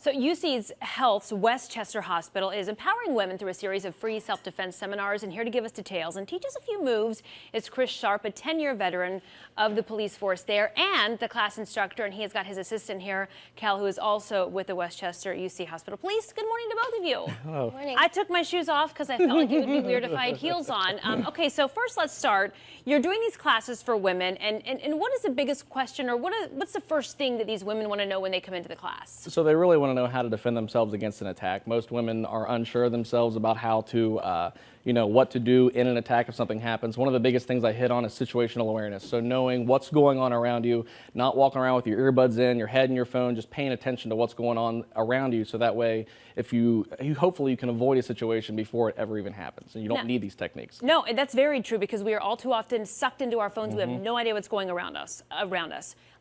So UC Health's Westchester Hospital is empowering women through a series of free self-defense seminars, and here to give us details and teach us a few moves is Chris Sharp, a 10-year veteran of the police force there and the class instructor, and he has got his assistant here, Cal, who is also with the Westchester UC Hospital Police. Good morning to both of you. Hello. Good morning. I took my shoes off because I felt like it would be weird if I had heels on. Okay, so first let's start. You're doing these classes for women, and what is the biggest question, or what's the first thing that these women want to know when they come into the class? So they really want to know how to defend themselves against an attack. Most women are unsure of themselves about how to, what to do in an attack if something happens. One of the biggest things I hit on is situational awareness. So knowing what's going on around you, not walking around with your earbuds in, your head in your phone, just paying attention to what's going on around you. So that way, if hopefully you can avoid a situation before it ever even happens. And you don't need these techniques. No, that's very true, because we are all too often sucked into our phones. We have no idea what's going around us.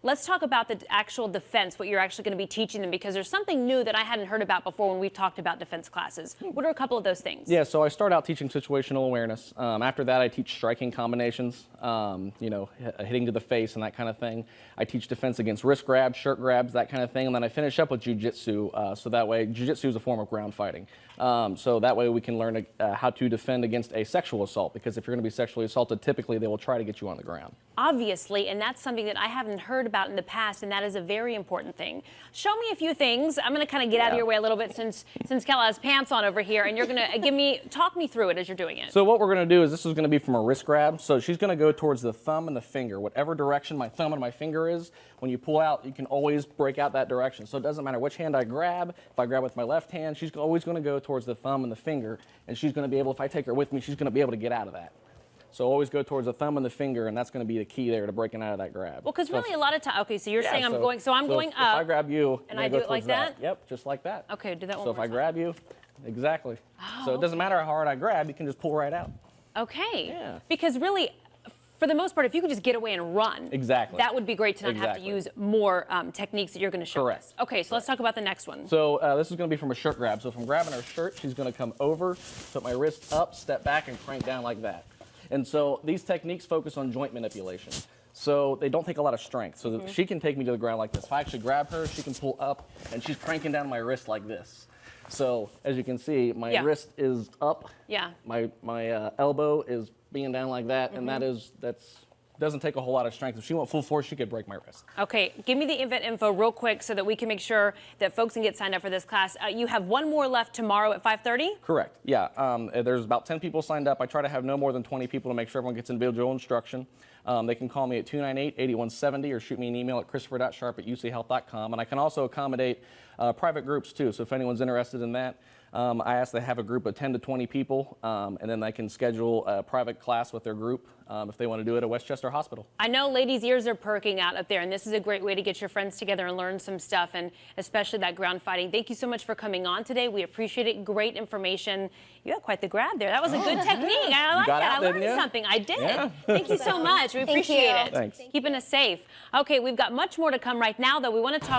Let's talk about the actual defense, what you're actually going to be teaching them, because there's something new that I hadn't heard about before when we've talked about defense classes. What are a couple of those things? Yeah, so I start out teaching situational awareness. After that, I teach striking combinations, hitting to the face and that kind of thing. I teach defense against wrist grabs, shirt grabs, that kind of thing. And then I finish up with jiu-jitsu. So that way, jiu-jitsu is a form of ground fighting. So that way we can learn how to defend against a sexual assault, because if you're going to be sexually assaulted, typically they will try to get you on the ground. Obviously, and that's something that I haven't heard about in the past, and that is a very important thing. Show me a few things. I'm going to kind of get out of your way a little bit since Kel has pants on over here, and you're going to talk me through it as you're doing it. So what we're going to do is, this is going to be from a wrist grab. So she's going to go towards the thumb and the finger. Whatever direction my thumb and my finger is, when you pull out, you can always break out that direction. So it doesn't matter which hand I grab. If I grab with my left hand, she's always going to go towards the thumb and the finger, and she's going to be able, if I take her with me, she's going to be able to get out of that. So always go towards the thumb and the finger, and that's going to be the key there to breaking out of that grab. Well, because really a lot of times, okay, so you're saying I'm going up. If I grab you, and I do it like that? Yep, just like that. Okay, do that one more time. So if I grab you, exactly. So it doesn't matter how hard I grab, you can just pull right out. Okay. Yeah. Because really, for the most part, if you could just get away and run, that would be great to not have to use more techniques that you're going to show us. Okay, so let's talk about the next one. So this is going to be from a shirt grab. So if I'm grabbing her shirt, she's going to come over, put my wrist up, step back, and crank down like that. And so these techniques focus on joint manipulation. So they don't take a lot of strength. So that she can take me to the ground like this. If I actually grab her, she can pull up, and she's cranking down my wrist like this. So as you can see, my wrist is up. Yeah. My elbow is being down like that, and that's doesn't take a whole lot of strength. If she went full force, she could break my wrist. Okay, give me the event info real quick so that we can make sure that folks can get signed up for this class. You have one more left tomorrow at 5:30? Correct, yeah. There's about 10 people signed up. I try to have no more than 20 people to make sure everyone gets individual instruction. They can call me at 298-8170 or shoot me an email at christopher.sharp@uchealth.com. And I can also accommodate private groups too, so if anyone's interested in that, I ask they have a group of 10 to 20 people, and then they can schedule a private class with their group if they want to do it at Westchester Hospital. I know ladies' ears are perking out up there, and this is a great way to get your friends together and learn some stuff, and especially that ground fighting. Thank you so much for coming on today. We appreciate it. Great information. You had quite the grab there. That was a good technique. I like that. I learned something. I did. Yeah. Thank you so much. We appreciate it. Thanks. Keeping us safe. Okay, we've got much more to come right now, though. We want to talk